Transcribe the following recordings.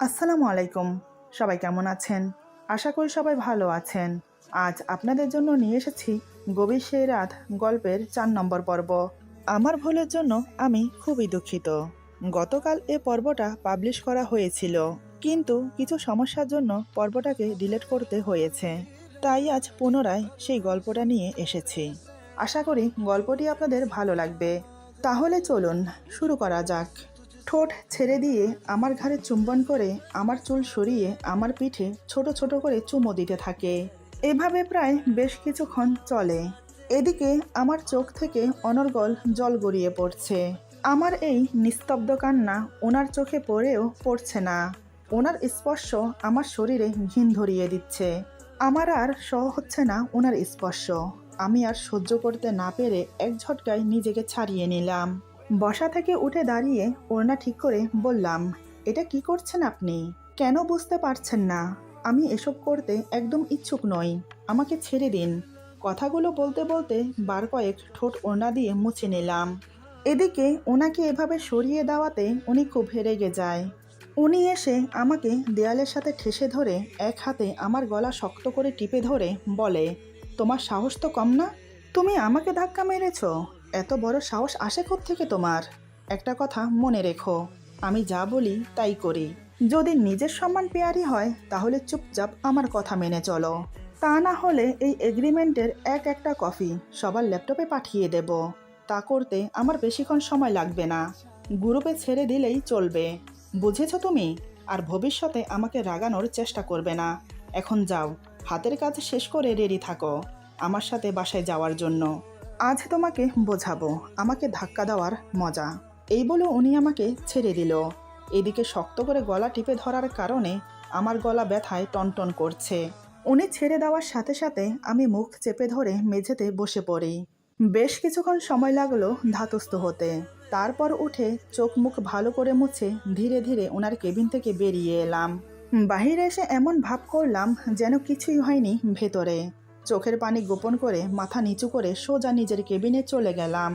আসসালামু আলাইকুম। সবাই কেমন আছেন? আশা করি সবাই ভালো আছেন। আজ আপনাদের জন্য নিয়ে এসেছি গভীর সেই রাত গল্পের ৪ নম্বর পর্ব। আমার ভুলের জন্য আমি খুবই দুঃখিত। গতকাল এ পর্বটা পাবলিশ করা হয়েছিল, কিন্তু কিছু সমস্যার জন্য পর্বটাকে ডিলিট করতে হয়েছে। তাই আজ পুনরায় সেই গল্পটা নিয়ে এসেছি। আশা করি গল্পটি আপনাদের ভালো লাগবে। তাহলে চলুন শুরু করা যাক। ঠোঁট ছেড়ে দিয়ে আমার ঘাড়ে চুম্বন করে আমার চুল সরিয়ে আমার পিঠে ছোট ছোট করে চুমো দিতে থাকে। এভাবে প্রায় বেশ কিছুক্ষণ চলে। এদিকে আমার চোখ থেকে অনর্গল জল গড়িয়ে পড়ছে। আমার এই নিস্তব্ধ কান্না ওনার চোখে পড়েও পড়ছে না। ওনার স্পর্শ আমার শরীরে ঘিন ধরিয়ে দিচ্ছে। আমার আর সহ হচ্ছে না ওনার স্পর্শ। আমি আর সহ্য করতে না পেরে এক ঝটকায় নিজেকে ছাড়িয়ে নিলাম। বসা থেকে উঠে দাঁড়িয়ে ওড়না ঠিক করে বললাম, এটা কি করছেন আপনি? কেন বুঝতে পারছেন না? আমি এসব করতে একদম ইচ্ছুক নই। আমাকে ছেড়ে দিন। কথাগুলো বলতে বলতে বার কয়েক ঠোঁট ওড়না দিয়ে মুছে নিলাম। এদিকে ওনাকে এভাবে সরিয়ে দেওয়াতে উনি খুব রেগে যায়। উনি এসে আমাকে দেয়ালের সাথে ঠেসে ধরে এক হাতে আমার গলা শক্ত করে টিপে ধরে বলে, তোমার সাহস তো কম না? তুমি আমাকে ধাক্কা মেরেছ? এত বড় সাহস আসে থেকে তোমার? একটা কথা মনে রেখো, আমি যা বলি তাই করি। যদি নিজের সম্মান পেয়ারি হয় তাহলে চুপচাপ আমার কথা মেনে চলো। তা না হলে এই এগ্রিমেন্টের একটা কপি সবার ল্যাপটপে পাঠিয়ে দেব। তা করতে আমার বেশিক্ষণ সময় লাগবে না। গ্রুপে ছেড়ে দিলেই চলবে। বুঝেছো তুমি? আর ভবিষ্যতে আমাকে রাগানোর চেষ্টা করবে না। এখন যাও, হাতের কাজ শেষ করে রেডি থাকো আমার সাথে বাসায় যাওয়ার জন্য। আজ তোমাকে বোঝাবো আমাকে ধাক্কা দেওয়ার মজা। এই বলে উনি আমাকে ছেড়ে দিল। এদিকে শক্ত করে গলা টিপে ধরার কারণে আমার গলা ব্যথায় টনটন করছে। উনি ছেড়ে দেওয়ার সাথে সাথে আমি মুখ চেপে ধরে মেঝেতে বসে পড়ি। বেশ কিছুক্ষণ সময় লাগলো ধাতস্থ হতে। তারপর উঠে চোখ মুখ ভালো করে মুছে ধীরে ধীরে ওনার কেবিন থেকে বেরিয়ে এলাম। বাহিরে এসে এমন ভাব করলাম যেন কিছুই হয়নি ভেতরে। চোখের পানি গোপন করে মাথা নিচু করে সোজা নিজের কেবিনে চলে গেলাম।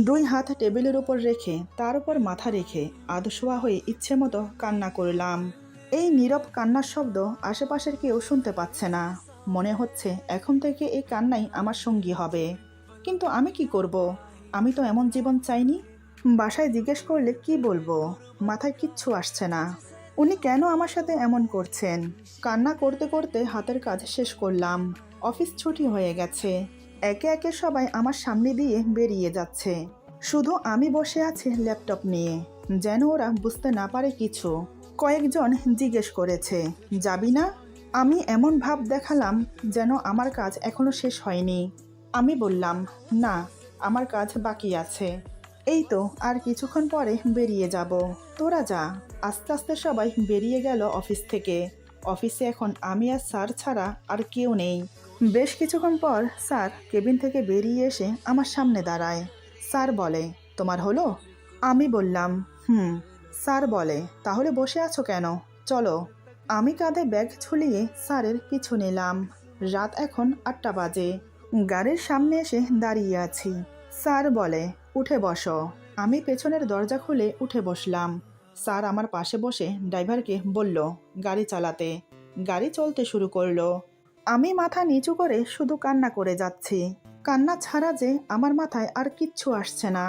2 হাত টেবিলের উপর রেখে তার উপর মাথা রেখে আধশোয়া হয়ে ইচ্ছে মতো কান্না করলাম। এই নীরব কান্নার শব্দ আশেপাশের কেউ শুনতে পাচ্ছে না। মনে হচ্ছে এখন থেকে এই কান্নাই আমার সঙ্গী হবে। কিন্তু আমি কি করব? আমি তো এমন জীবন চাইনি। বাসায় জিজ্ঞেস করলে কি বলবো? মাথায় কিচ্ছু আসছে না। উনি কেন আমার সাথে এমন করছেন? কান্না করতে করতে হাতের কাজ শেষ করলাম। অফিস ছুটি হয়ে গেছে। একে একে সবাই আমার সামনে দিয়ে বেরিয়ে যাচ্ছে। শুধু আমি বসে আছি ল্যাপটপ নিয়ে, যেন ওরা বুঝতে না পারে কিছু। কয়েকজন জিজ্ঞেস করেছে, যাবি না? আমি এমন ভাব দেখালাম যেন আমার কাজ এখনো শেষ হয়নি। আমি বললাম, না, আমার কাজ বাকি আছে। এই তো আর কিছুক্ষণ পরে বেরিয়ে যাব। তোরা যা। আস্তে আস্তে সবাই বেরিয়ে গেল অফিস থেকে। অফিসে এখন আমি আর স্যার ছাড়া আর কেউ নেই। বেশ কিছুক্ষণ পর স্যার কেবিন থেকে বেরিয়ে এসে আমার সামনে দাঁড়ায়। স্যার বলে, তোমার হলো? আমি বললাম, হুম। স্যার বলে, তাহলে বসে আছো কেন? চলো। আমি কাঁধে ব্যাগ ঝুলিয়ে স্যারের পিছু নিলাম। রাত এখন 8টা বাজে। গাড়ির সামনে এসে দাঁড়িয়ে আছি। স্যার বলে, উঠে বসো। আমি পেছনের দরজা খুলে উঠে বসলাম। স্যার আমার পাশে বসে ড্রাইভারকে বলল গাড়ি চালাতে। গাড়ি চলতে শুরু করলো। আমি মাথা নিচু করে শুধু কান্না করে যাচ্ছি। কান্না ছাড়া যে আমার মাথায় আর কিচ্ছু আসছে না।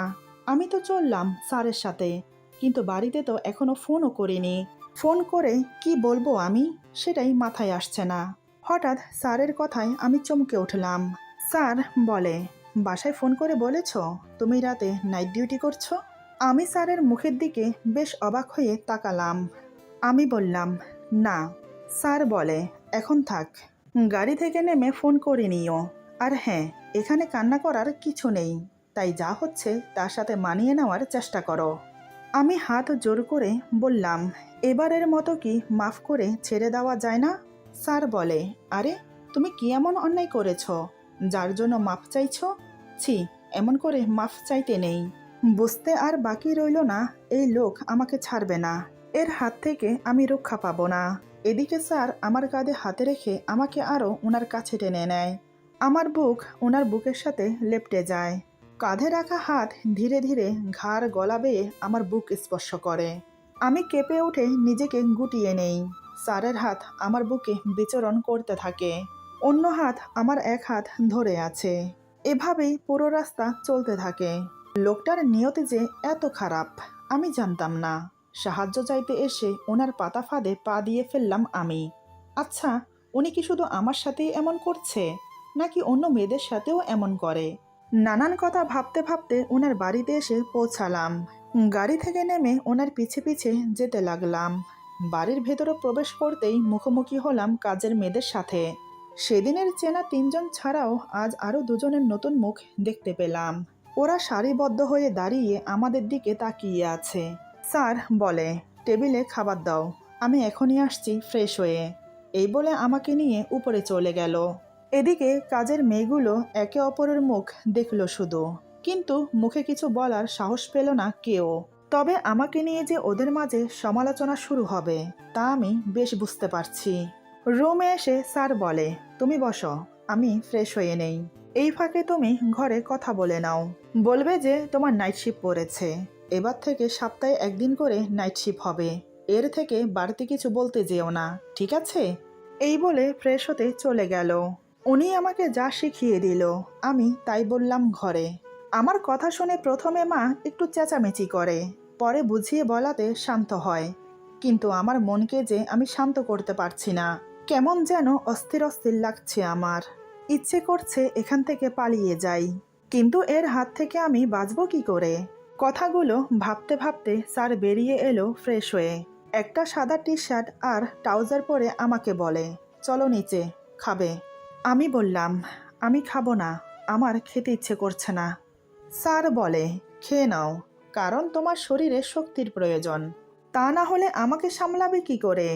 আমি তো চললাম স্যারের সাথে, কিন্তু বাড়িতে তো এখনো ফোনও করিনি। ফোন করে কি বলবো আমি, সেটাই মাথায় আসছে না। হঠাৎ স্যারের কথায় আমি চমকে উঠলাম। স্যার বলে, বাসায় ফোন করে বলেছ তুমি রাতে নাইট ডিউটি করছো? আমি স্যারের মুখের দিকে বেশ অবাক হয়ে তাকালাম। আমি বললাম, না। স্যার বলে, এখন থাক, গাড়ি থেকে নেমে ফোন করে নিও। আর হ্যাঁ, এখানে কান্না করার কিছু নেই, তাই যা হচ্ছে তার সাথে মানিয়ে নেওয়ার চেষ্টা করো। আমি হাত জোর করে বললাম, এবারের মতো কি মাফ করে ছেড়ে দেওয়া যায় না? স্যার বলে, আরে তুমি কি এমন অন্যায় করেছ যার জন্য মাফ চাইছো? ছি, এমন করে মাফ চাইতে নেই। বুঝতে আর বাকি রইল না, এই লোক আমাকে ছাড়বে না। এর হাত থেকে আমি রক্ষা পাবো না। এদিকে স্যার আমার কাঁধে হাতে রেখে আমাকে আরও ওনার কাছে টেনে নেয়। আমার বুক ওনার বুকের সাথে লেপ্টে যায়। কাঁধে রাখা হাত ধীরে ধীরে ঘাড় গলা বেয়ে আমার বুক স্পর্শ করে। আমি কেঁপে উঠে নিজেকে গুটিয়ে নেই। স্যারের হাত আমার বুকে বিচরণ করতে থাকে, অন্য হাত আমার এক হাত ধরে আছে। এভাবেই পুরো রাস্তা চলতে থাকে। লোকটার নিয়তি যে এত খারাপ আমি জানতাম না। সাহায্য চাইতে এসে ওনার পাতা ফাঁদে পা দিয়ে ফেললাম আমি। আচ্ছা, উনি কি শুধু আমার সাথেই এমন করছে, নাকি অন্য মেয়েদের সাথেও এমন করে? নানান কথা ভাবতে ভাবতে ওনার বাড়িতে এসে পৌঁছালাম। গাড়ি থেকে নেমে ওনার পিছে পিছে যেতে লাগলাম। বাড়ির ভেতরে প্রবেশ করতেই মুখোমুখি হলাম কাজের মেয়েদের সাথে। সেদিনের চেনা 3জন ছাড়াও আজ আরও 2জনের নতুন মুখ দেখতে পেলাম। ওরা সারিবদ্ধ হয়ে দাঁড়িয়ে আমাদের দিকে তাকিয়ে আছে। স্যার বলে, টেবিলে খাবার দাও, আমি এখনই আসছি ফ্রেশ হয়ে। এই বলে আমাকে নিয়ে উপরে চলে গেল। এদিকে কাজের মেয়েগুলো একে অপরের মুখ দেখল শুধু, কিন্তু মুখে কিছু বলার সাহস পেল না কেউ। তবে আমাকে নিয়ে যে ওদের মাঝে সমালোচনা শুরু হবে তা আমি বেশ বুঝতে পারছি। রুমে এসে স্যার বলে, তুমি বসো, আমি ফ্রেশ হয়ে নেই। এই ফাঁকে তুমি ঘরে কথা বলে নাও, বলবে যে তোমার নাইট শিফট পড়েছে। এবার থেকে সপ্তাহে 1 দিন করে নাইট শিফট হবে, এর থেকে বাড়তি কিছু বলতে যেও না, ঠিক আছে? এই বলে ফ্রেশ হতে চলে গেল। উনি আমাকে যা শিখিয়ে দিল আমি তাই বললাম ঘরে। আমার কথা শুনে প্রথমে মা একটু চেঁচামেচি করে, পরে বুঝিয়ে বলাতে শান্ত হয়। কিন্তু আমার মনকে যে আমি শান্ত করতে পারছি না। কেমন যেন অস্থির অস্থির লাগছে আমার। ইচ্ছে করছে এখান থেকে পালিয়ে যাই, কিন্তু এর হাত থেকে আমি বাঁচবো কি করে? কথাগুলো ভাবতে ভাবতে স্যার বেরিয়ে এলো ফ্রেশ হয়ে। একটা সাদা টি শার্ট আর ট্রাউজার পরে আমাকে বলে, চলো নিচে, খাবে? আমি বললাম, আমি খাবো না, আমার খেতে ইচ্ছে করছে না। স্যার বলে, খেয়ে নাও, কারণ তোমার শরীরে শক্তির প্রয়োজন, তা না হলে আমাকে সামলাবে কি করে?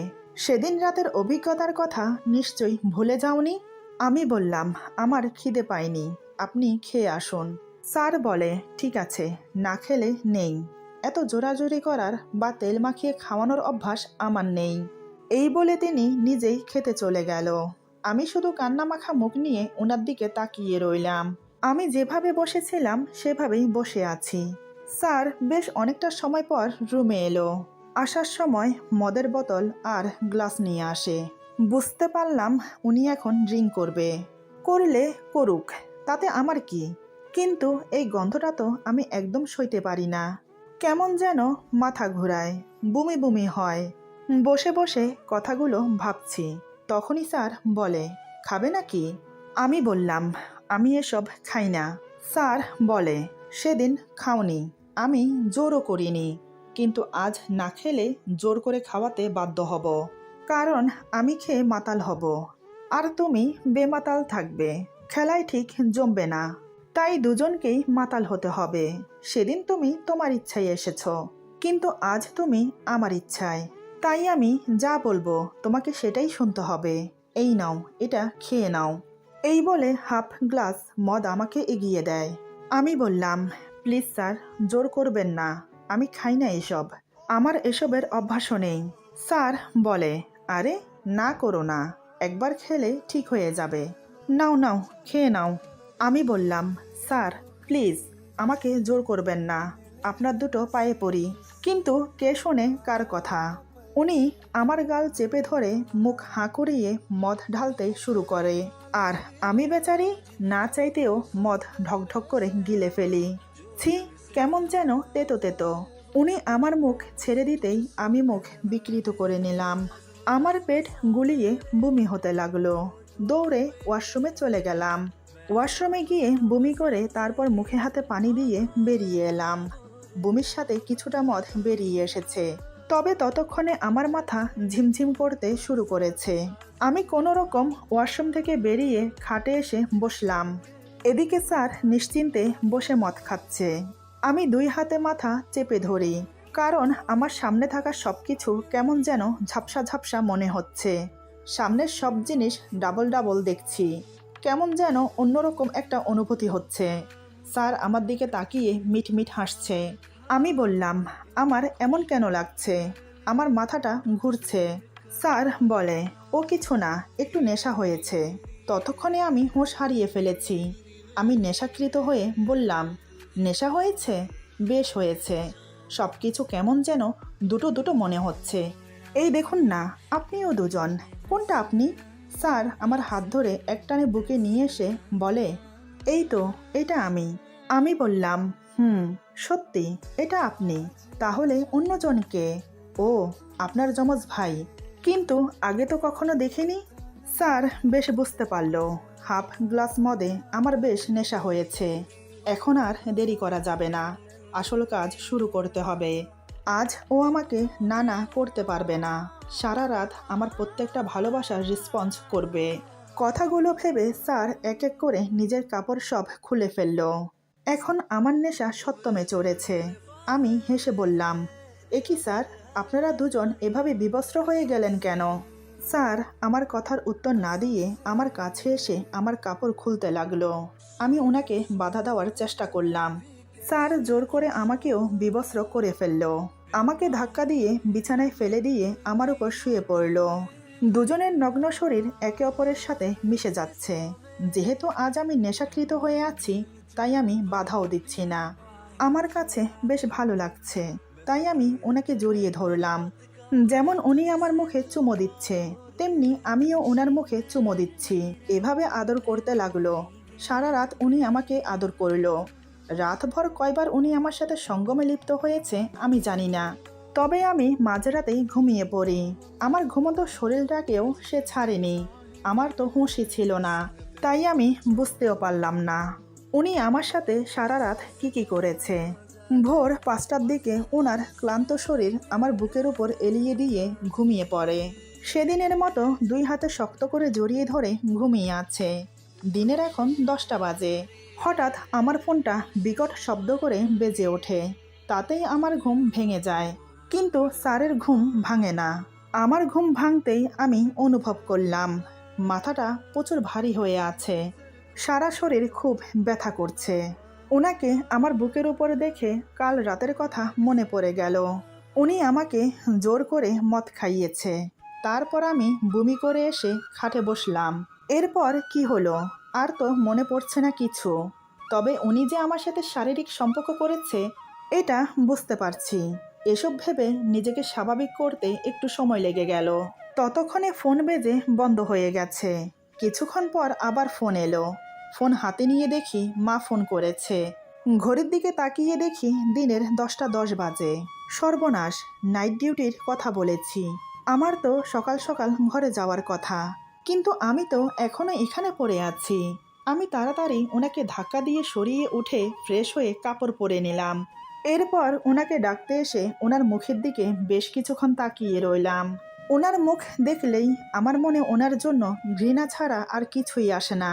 সেদিন রাতের অভিজ্ঞতার কথা নিশ্চয়ই ভুলে যাওনি? আমি বললাম, আমার খিদে পায়নি, আপনি খেয়ে আসুন। স্যার বলে, ঠিক আছে, না খেলে নেই। এত জোরাজুরি করার বা তেল মাখিয়ে খাওয়ানোর অভ্যাস আমার নেই। এই বলে তিনি নিজেই খেতে চলে গেল। আমি শুধু কান্নামাখা মুখ নিয়ে ওনার দিকে তাকিয়ে রইলাম। আমি যেভাবে বসেছিলাম সেভাবেই বসে আছি। স্যার বেশ অনেকটা সময় পর রুমে এলো। আসার সময় মদের বোতল আর গ্লাস নিয়ে আসে। বুঝতে পারলাম উনি এখন ড্রিঙ্ক করবে। করলে করুক, তাতে আমার কি? কিন্তু এই গন্ধটা তো আমি একদম সইতে পারি না। কেমন যেন মাথা ঘুরায়, বমি বমি হয়। বসে বসে কথাগুলো ভাবছি, তখনই স্যার বলে, খাবে নাকি? আমি বললাম, আমি এসব খাই না। স্যার বলে, সেদিন খাওনি, আমি জোরও করিনি, কিন্তু আজ না খেলে জোর করে খাওয়াতে বাধ্য হব, কারণ আমি খেয়ে মাতাল হব, আর তুমি বেমাতাল থাকবে, খেলায় ঠিক জমবে না। তাই দুজনকেই মাতাল হতে হবে। সেদিন তুমি তোমার ইচ্ছায় এসেছো, কিন্তু আজ তুমি আমার ইচ্ছায়। তাই আমি যা বলবো তোমাকে সেটাই শুনতে হবে। এই নাও, এটা খেয়ে নাও। এই বলে হাফ গ্লাস মদ আমাকে এগিয়ে দেয়। আমি বললাম, প্লিজ স্যার, জোর করবেন না, আমি খাই না এসব, আমার এসবের অভ্যাসও নেই। স্যার বলে, আরে না করো না, একবার খেলে ঠিক হয়ে যাবে, নাও নাও খেয়ে নাও। আমি বললাম, স্যার প্লিজ, আমাকে জোর করবেন না, আপনার দুটো পায়ে পড়ি। কিন্তু কে শোনে কার কথা? উনি আমার গাল চেপে ধরে মুখ হাঁ করিয়ে মদ ঢালতে শুরু করে, আর আমি বেচারি না চাইতেও মদ ঢকঢক করে গিলে ফেলি। ছি, কেমন যেন তেতো তেতো। উনি আমার মুখ ছেড়ে দিতেই আমি মুখ বিকৃত করে নিলাম। আমার পেট গুলিয়ে বমি হতে লাগলো। দৌড়ে ওয়াশরুমে চলে গেলাম। ওয়াশরুমে গিয়ে বমি করে তারপর মুখে হাতে পানি দিয়ে বেরিয়ে এলাম। বমির সাথে কিছুটা মদ বেরিয়ে এসেছে, তবে ততক্ষণে আমার মাথা ঝিমঝিম করতে শুরু করেছে। আমি কোনো রকম ওয়াশরুম থেকে বেরিয়ে খাটে এসে বসলাম। এদিকে স্যার নিশ্চিন্তে বসে মদ খাচ্ছে। আমি 2 হাতে মাথা চেপে ধরি, কারণ আমার সামনে থাকা সব কিছু কেমন যেন ঝাপসা ঝাপসা মনে হচ্ছে। সামনের সব জিনিস ডাবল ডাবল দেখছি, কেমন যেন অন্যরকম একটা অনুভূতি হচ্ছে। স্যার আমার দিকে তাকিয়ে মিটমিট হাসছে। আমি বললাম, আমার এমন কেন লাগছে? আমার মাথাটা ঘুরছে। স্যার বলে, ও কিছু না, একটু নেশা হয়েছে। ততক্ষণে আমি হুঁশ হারিয়ে ফেলেছি। আমি নেশাকৃত হয়ে বললাম, নেশা হয়েছে? বেশ হয়েছে। সব কিছু কেমন যেন দুটো দুটো মনে হচ্ছে। এই দেখুন না, আপনিও দুজন। কোনটা আপনি? স্যার আমার হাত ধরে একটানে বুকে নিয়ে এসে বলে, এই তো, এটা আমি। আমি বললাম, হুম, সত্যি এটা আপনি। তাহলে অন্যজনকে? ও, আপনার যমজ ভাই। কিন্তু আগে তো কখনো দেখিনি। স্যার বেশ বুঝতে পারল হাফ গ্লাস মদে আমার বেশ নেশা হয়েছে। এখন আর দেরি করা যাবে না, আসল কাজ শুরু করতে হবে। আজ ও আমাকে না না করতে পারবে না। সারা রাত আমার প্রত্যেকটা ভালোবাসার রেসপন্স করবে। কথাগুলো ভেবে স্যার এক এক করে নিজের কাপড় সব খুলে ফেলল। এখন আমার নেশা সত্যমে চড়েছে। আমি হেসে বললাম, এ কি স্যার, আপনারা দুজন এভাবে বিবস্ত্র হয়ে গেলেন কেন? স্যার আমার কথার উত্তর না দিয়ে আমার কাছে এসে আমার কাপড় খুলতে লাগলো। আমি ওনাকে বাধা দেওয়ার চেষ্টা করলাম। স্যার জোর করে আমাকেও বিবস্ত্র করে ফেলল। আমাকে ধাক্কা দিয়ে বিছানায় ফেলে দিয়ে আমার উপর শুয়ে পড়ল। দুজনের নগ্ন শরীর একে অপরের সাথে মিশে যাচ্ছে। যেহেতু আজ আমি নেশাকৃত হয়ে আছি, তাই আমি বাধাও দিচ্ছি না। আমার কাছে বেশ ভালো লাগছে, তাই আমি ওনাকে জড়িয়ে ধরলাম। যেমন উনি আমার মুখে চুমো দিচ্ছে, তেমনি আমিও ওনার মুখে চুমো দিচ্ছি। এভাবে আদর করতে লাগলো। সারা রাত উনি আমাকে আদর করলো। রাতভর কয়বার উনি আমার সাথে সঙ্গমে লিপ্ত হয়েছে আমি জানি না। তবে আমি মাঝরাতেই ঘুমিয়ে পড়ি। আমার ঘুমন্ত শরীরটাকেও সে ছাড়েনি। আমার তো হুঁশই ছিল না, তাই আমি বুঝতেও পারলাম না উনি আমার সাথে সারা রাত কি করেছে। ভোর 5টার দিকে ওনার ক্লান্ত শরীর আমার বুকের উপর এলিয়ে দিয়ে ঘুমিয়ে পড়ে। সেদিনের মতো দুই হাতে শক্ত করে জড়িয়ে ধরে ঘুমিয়ে আছে। দিনের এখন 10টা বাজে। হঠাৎ আমার ফোনটা বিকট শব্দ করে বেজে ওঠে। তাতেই আমার ঘুম ভেঙে যায়, কিন্তু স্যারের ঘুম ভাঙে না। আমার ঘুম ভাঙতেই আমি অনুভব করলাম মাথাটা প্রচুর ভারী হয়ে আছে। সারা শরীর খুব ব্যথা করছে। ওনাকে আমার বুকের উপর দেখে কাল রাতের কথা মনে পড়ে গেল। উনি আমাকে জোর করে মদ খাইয়েছে। তারপর আমি বমি করে এসে খাটে বসলাম। এরপর কি হলো আর তো মনে পড়ছে না কিছু। তবে উনি যে আমার সাথে শারীরিক সম্পর্ক করেছে এটা বুঝতে পারছি। এসব ভেবে নিজেকে স্বাভাবিক করতে একটু সময় লেগে গেল। ততক্ষণে ফোন বেজে বন্ধ হয়ে গেছে। কিছুক্ষণ পর আবার ফোন এলো। ফোন হাতে নিয়ে দেখি মা ফোন করেছে। ঘড়ির দিকে তাকিয়ে দেখি দিনের 10টা 10 বাজে। সর্বনাশ, নাইট ডিউটির কথা বলেছি। আমার তো সকাল সকাল ঘরে যাওয়ার কথা, কিন্তু আমি তো এখনো এখানে পড়ে আছি। আমি তাড়াতাড়ি ওনাকে ধাক্কা দিয়ে সরিয়ে উঠে ফ্রেশ হয়ে কাপড় পরে নিলাম। এরপর ওনাকে ডাকতে এসে ওনার মুখের দিকে বেশ কিছুক্ষণ তাকিয়ে রইলাম। ওনার মুখ দেখলেই আমার মনে ওনার জন্য ঘৃণা ছাড়া আর কিছুই আসে না।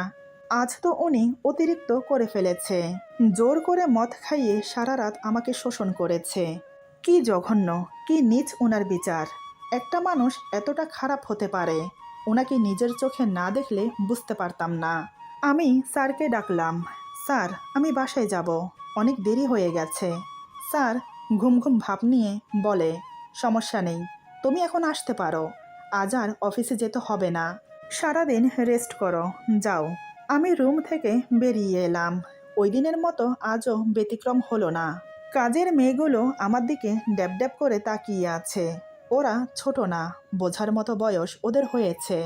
আজ তো উনি অতিরিক্ত করে ফেলেছে। জোর করে মদ খাইয়ে সারা রাত আমাকে শোষণ করেছে। কি জঘন্য, কি নীচ ওনার বিচার। একটা মানুষ এতটা খারাপ হতে পারে, ওনাকে নিজের চোখে না দেখলে বুঝতে পারতাম না। আমি স্যারকে ডাকলাম। স্যার, আমি বাসায় যাব, অনেক দেরি হয়ে গেছে। স্যার ঘুম ঘুম ভাব নিয়ে বলে, সমস্যা নেই, তুমি এখন আসতে পারো। আজ আর অফিসে যেতে হবে না, সারাদিন রেস্ট করো, যাও। আমি রুম থেকে বেরিয়ে এলাম। ওই দিনের মতো আজও ব্যতিক্রম হলো না। কাজের মেয়েগুলো আমার দিকে ড্যাব ড্যাব করে তাকিয়ে আছে। ওরা ছোট না, বোঝার মতো বয়স ওদের হয়েছে।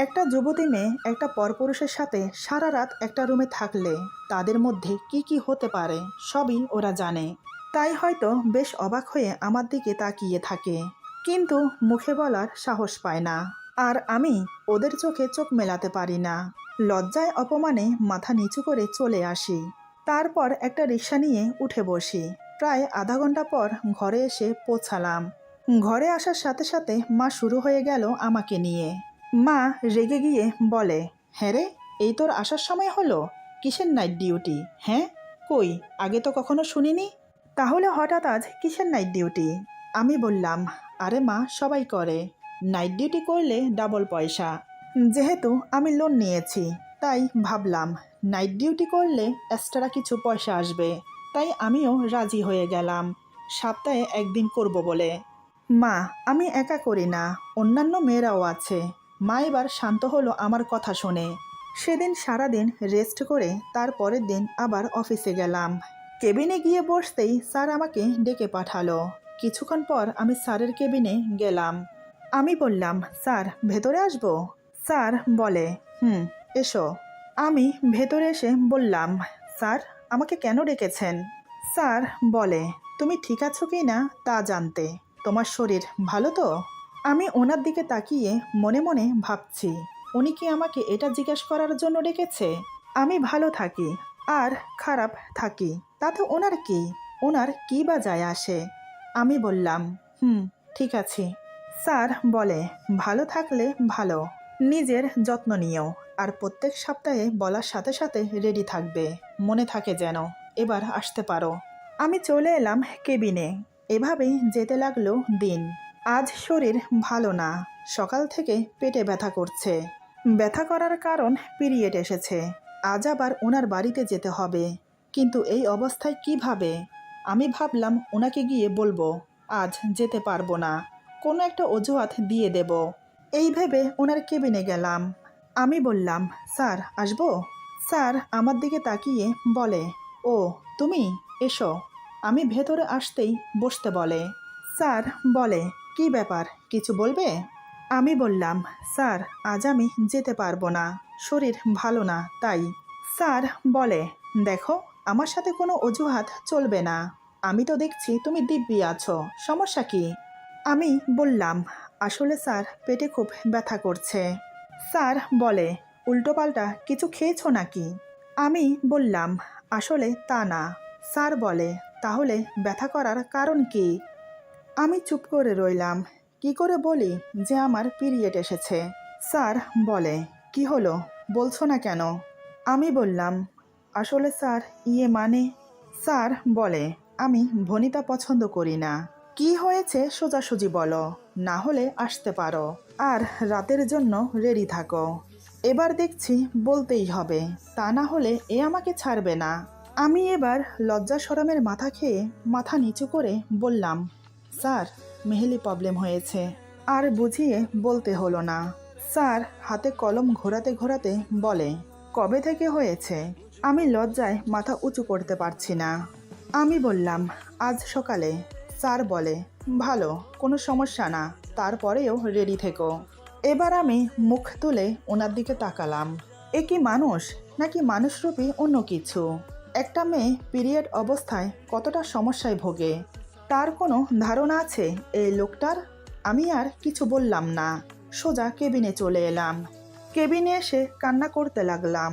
একটা যুবতী মেয়ে একটা পরপুরুষের সাথে সারা রাত একটা রুমে থাকলে তাদের মধ্যে কি হতে পারে সবই ওরা জানে। তাই হয়তো বেশ অবাক হয়ে আমার দিকে তাকিয়ে থাকে, কিন্তু মুখে বলার সাহস পায় না। আর আমি ওদের চোখে চোখ মেলাতে পারি না। লজ্জায় অপমানে মাথা নিচু করে চলে আসি। তারপর একটা রিক্সা নিয়ে উঠে বসি। প্রায় আধা ঘন্টা পর ঘরে এসে পৌঁছালাম। ঘরে আসার সাথে সাথে মা শুরু হয়ে গেল আমাকে নিয়ে। মা রেগে গিয়ে বলে, হ্যাঁ রে, এই তোর আসার সময় হলো? কিসের নাইট ডিউটি? হ্যাঁ, কই আগে তো কখনো শুনিনি। তাহলে হঠাৎ আজ কিসের নাইট ডিউটি? আমি বললাম, আরে মা, সবাই করে, নাইট ডিউটি করলে ডাবল পয়সা। যেহেতু আমি লোন নিয়েছি, তাই ভাবলাম নাইট ডিউটি করলে এক্সট্রা কিছু পয়সা আসবে, তাই আমিও রাজি হয়ে গেলাম সপ্তাহে একদিন করব বলে। মা, আমি একা করি না, অন্যান্য মেয়েরাও আছে। মা এবার শান্ত হলো আমার কথা শুনে। সেদিন সারাদিন রেস্ট করে তার পরের দিন আবার অফিসে গেলাম। কেবিনে গিয়ে বসতেই স্যার আমাকে ডেকে পাঠালো। কিছুক্ষণ পর আমি স্যারের কেবিনে গেলাম। আমি বললাম, স্যার ভেতরে আসবো? স্যার বলে, এসো। আমি ভেতরে এসে বললাম, স্যার আমাকে কেন ডেকেছেন? স্যার বলে, তুমি ঠিক আছো কি না তা জানতে। তোমার শরীর ভালো তো? আমি ওনার দিকে তাকিয়ে মনে মনে ভাবছি, উনি কি আমাকে এটা জিজ্ঞেস করার জন্য ডেকেছে? আমি ভালো থাকি আর খারাপ থাকি তাতে ওনার কি? ওনার কি বা যায় আসে? আমি বললাম, ঠিক আছে। স্যার বলে, ভালো থাকলে ভালো, নিজের যত্ন নিও, আর প্রত্যেক সপ্তাহে বলার সাথে সাথে রেডি থাকবে, মনে থাকে যেন। এবার আসতে পারো। আমি চলে এলাম কেবিনে। এভাবেই যেতে লাগলো দিন। আজ শরীর ভালো না, সকাল থেকে পেটে ব্যথা করছে। ব্যথা করার কারণ পিরিয়ড এসেছে। আজ আবার ওনার বাড়িতে যেতে হবে, কিন্তু এই অবস্থায় কিভাবে? আমি ভাবলাম ওনাকে গিয়ে বলবো আজ যেতে পারবো না, কোনো একটা অজুহাত দিয়ে দেব। এই ভেবে ওনার কেবিনে গেলাম। আমি বললাম, স্যার আসবো? স্যার আমার দিকে তাকিয়ে বলে, ও তুমি, এসো। আমি ভেতরে আসতেই বসতে বলে। স্যার বলে, কি ব্যাপার, কিছু বলবে? আমি বললাম, স্যার আজ আমি যেতে পারবো না, শরীর ভালো না তাই। স্যার বলে, দেখো আমার সাথে কোনো অজুহাত চলবে না। আমি তো দেখছি তুমি দিব্যি আছো, সমস্যা কি? আমি বললাম, আসলে স্যার পেটে খুব ব্যথা করছে। স্যার বলে, উল্টোপাল্টা কিছু খেয়েছো নাকি? আমি বললাম, আসলে তা না। স্যার বলে, তাহলে ব্যথা করার কারণ কি? আমি চুপ করে রইলাম। কি করে বলি যে আমার পিরিয়ড এসেছে? স্যার বলে, কি হলো, বলছো না কেন? আমি বললাম, আসলে স্যার মানে। স্যার বলে, আমি ভনিতা পছন্দ করি না। কি হয়েছে সোজাসুজি বলো, না হলে আসতে পারো, আর রাতের জন্য রেডি থাকো। এবার দেখছি বলতেই হবে, তা না হলে এ আমাকে ছাড়বে না। আমি এবার লজ্জা শরমের মাথা খেয়ে মাথা নিচু করে বললাম, স্যার মেহেলি প্রবলেম হয়েছে। আর বুঝিয়ে বলতে হলো না। স্যার হাতে কলম ঘোরাতে ঘোরাতে বলে, কবে থেকে হয়েছে? আমি লজ্জায় মাথা উঁচু করতে পারছি না। আমি বললাম, আজ সকালে। স্যার বলে, ভালো, কোনো সমস্যা না, তারপরেও রেডি থেকো। এবার আমি মুখ তুলে ওনার দিকে তাকালাম। এ কি মানুষ, নাকি মানুষরূপী অন্য কিছু? একটা মেয়ে পিরিয়ড অবস্থায় কতটা সমস্যায় ভোগে, তার কোনো ধারণা আছে এই লোকটার? আমি আর কিছু বললাম না, সোজা কেবিনে চলে এলাম। কেবিনে এসে কান্না করতে লাগলাম।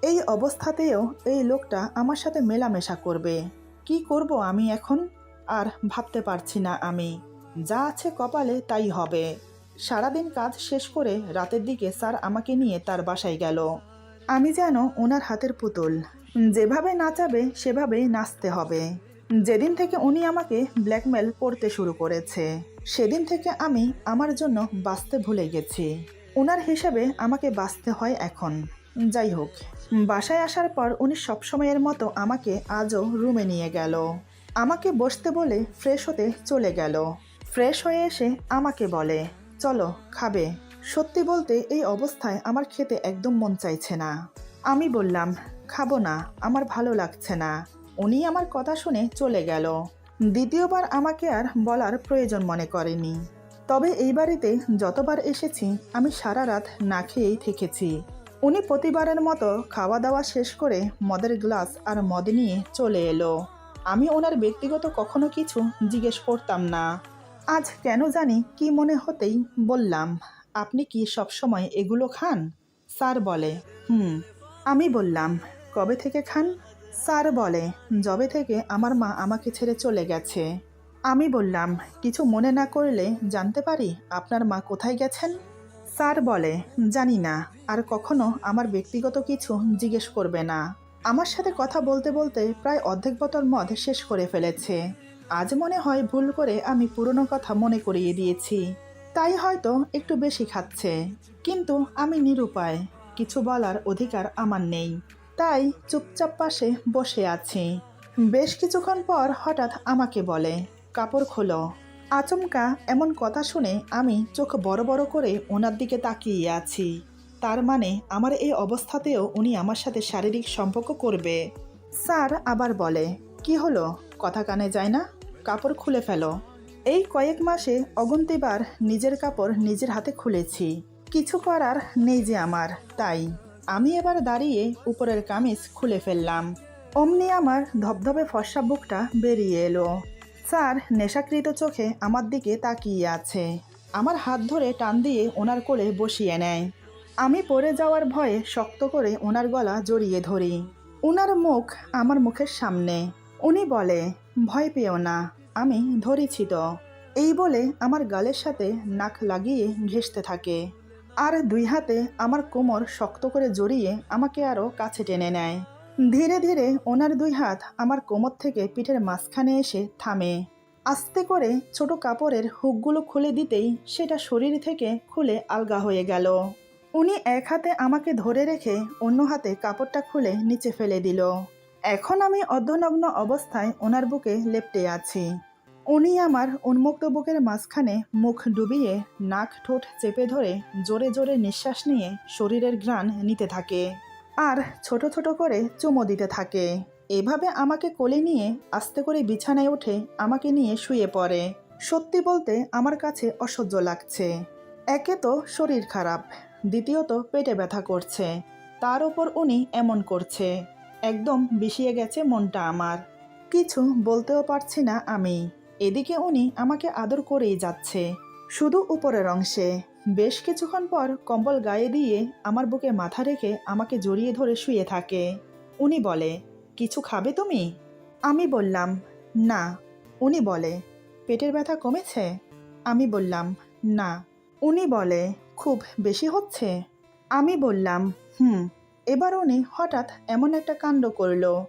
এই অবস্থাতেও এই লোকটা আমার সাথে মেলামেশা করবে, কি করব আমি এখন? আর ভাবতে পারছি না আমি, যা আছে কপালে তাই হবে। সারাদিন কাজ শেষ করে রাতের দিকে স্যার আমাকে নিয়ে তার বাসায় গেল। আমি যেন ওনার হাতের পুতুল, যেভাবে নাচাবে সেভাবেই নাচতে হবে। যেদিন থেকে উনি আমাকে ব্ল্যাকমেল করতে শুরু করেছে, সেদিন থেকে আমি আমার জন্য বাঁচতে ভুলে গেছি। ওনার হিসেবে আমাকে বাঁচতে হয় এখন। যাই হোক, বাসায় আসার পর উনি সবসময়ের মতো আমাকে আজও রুমে নিয়ে গেল। আমাকে বসতে বলে ফ্রেশ হতে চলে গেল। ফ্রেশ হয়ে এসে আমাকে বলে, চলো খাবে। সত্যি বলতে এই অবস্থায় আমার খেতে একদম মন চাইছে না। আমি বললাম, খাবো না, আমার ভালো লাগছে না। উনি আমার কথা শুনে চলে গেল। দ্বিতীয়বার আমাকে আর বলার প্রয়োজন মনে করেনি। তবে এই বাড়িতে যতবার এসেছি আমি সারা রাত না খেয়েই থেকেছি। উনি প্রতিবারের মতো খাওয়া দাওয়া শেষ করে মদের গ্লাস আর মদ নিয়ে চলে এলো। আমি ওনার ব্যক্তিগত কখনো কিছু জিজ্ঞেস করতাম না। আজ কেন জানি কি মনে হতেই বললাম, আপনি কি সবসময় এগুলো খান? স্যার বলে, আমি বললাম, কবে থেকে খান? স্যার বলে, যবে থেকে আমার মা আমাকে ছেড়ে চলে গেছে। আমি বললাম, কিছু মনে না করলে জানতে পারি আপনার মা কোথায় গেছেন? স্যার বলে, জানি না, আর কখনো আমার ব্যক্তিগত কিছু জিজ্ঞেস করবে না। আমার সাথে কথা বলতে বলতে প্রায় অর্ধেক বোতল মদ শেষ করে ফেলেছে। আজ মনে হয় ভুল করে আমি পুরনো কথা মনে করিয়ে দিয়েছি, তাই হয়তো একটু বেশি খাচ্ছে। কিন্তু আমি নিরুপায়, কিছু বলার অধিকার আমার নেই, তাই চুপচাপ পাশে বসে আছি। বেশ কিছুক্ষণ পর হঠাৎ আমাকে বলে, কাপড় খোলো। আচমকা এমন কথা শুনে আমি চোখ বড় বড় করে ওনার দিকে তাকিয়ে আছি। তার মানে আমার এই অবস্থাতেও উনি আমার সাথে শারীরিক সম্পর্ক করবে। স্যার আবার বলে, কি হলো, কথা কানে যায় না? কাপড় খুলে ফেলো। এই কয়েক মাসে অগুন্তিবার নিজের কাপড় নিজের হাতে খুলেছি। কিছু করার নেই যে আমার, তাই আমি এবার দাঁড়িয়ে উপরের কামিজ খুলে ফেললাম। অমনি আমার ধবধবে ফর্সা বুকটা বেরিয়ে এলো। স্যার নেশাকৃত চোখে আমার দিকে তাকিয়ে আছে। আমার হাত ধরে টান দিয়ে ওনার কোলে বসিয়ে নেয়। আমি পড়ে যাওয়ার ভয়ে শক্ত করে ওনার গলা জড়িয়ে ধরি। ওনার মুখ আমার মুখের সামনে। উনি বলে, ভয় পেও না, আমি ধরেছি তো। এই বলে আমার গালের সাথে নাক লাগিয়ে ঘেঁষতে থাকে। আর দুই হাতে আমার কোমর শক্ত করে জড়িয়ে আমাকে আরও কাছে টেনে নেয়। ধীরে ধীরে ওনার দুই হাত আমার কোমর থেকে পিঠের মাঝখানে এসে থামে। আস্তে করে ছোট কাপড়ের হুকগুলো খুলে দিতেই সেটা শরীর থেকে খুলে আলগা হয়ে গেল। উনি এক হাতে আমাকে ধরে রেখে অন্য হাতে কাপড়টা খুলে নিচে ফেলে দিল। এখন আমি অর্ধনগ্ন অবস্থায় ওনার বুকে লেপ্টে আছি। উনি আমার উন্মুক্ত বুকের মাঝখানে মুখ ডুবিয়ে নাক ঠোঁট চেপে ধরে জোরে জোরে নিঃশ্বাস নিয়ে শরীরের ঘ্রাণ নিতে থাকে আর ছোট ছোট করে চুমো দিতে থাকে। এভাবে আমাকে কোলে নিয়ে আস্তে করে বিছানায় উঠে আমাকে নিয়ে শুয়ে পড়ে। সত্যি বলতে আমার কাছে অসহ্য লাগছে। একে তো শরীর খারাপ, দ্বিতীয়ত পেটে ব্যথা করছে, তার ওপর উনি এমন করছে। একদম বিষিয়ে গেছে মনটা আমার। কিছু বলতেও পারছি না আমি। এদিকে উনি আমাকে আদর করেই যাচ্ছে, শুধু উপরের অংশে। বেশ কিছুক্ষণ পর কম্বল গায়ে দিয়ে আমার বুকে মাথা রেখে আমাকে জড়িয়ে ধরে শুয়ে থাকে। উনি বলে, কিছু খাবে তুমি? আমি বললাম, না। উনি বলে, পেটের ব্যথা কমেছে? আমি বললাম, না। উনি বলে, খুব বেশি হচ্ছে? আমি বললাম, হুম। এবার উনি হঠাৎ এমন একটা কাণ্ড করলো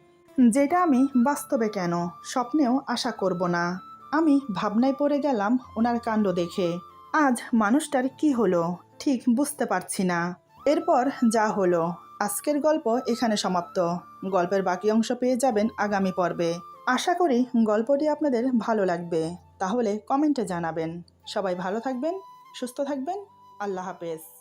যেটা আমি বাস্তবে কেন স্বপ্নেও আশা করব না। আমি ভাবনায় পড়ে গেলাম ওনার কাণ্ড দেখে। আজ মানুষটার কি হলো ঠিক বুঝতে পারছি না। এরপর যা হলো, আজকের গল্প এখানে সমাপ্ত। গল্পের বাকি অংশ পেয়ে যাবেন আগামী পর্বে। আশা করি গল্পটি আপনাদের ভালো লাগবে। তাহলে কমেন্টে জানাবেন। সবাই ভালো থাকবেন, সুস্থ থাকবেন। আল্লাহ হাফেজ।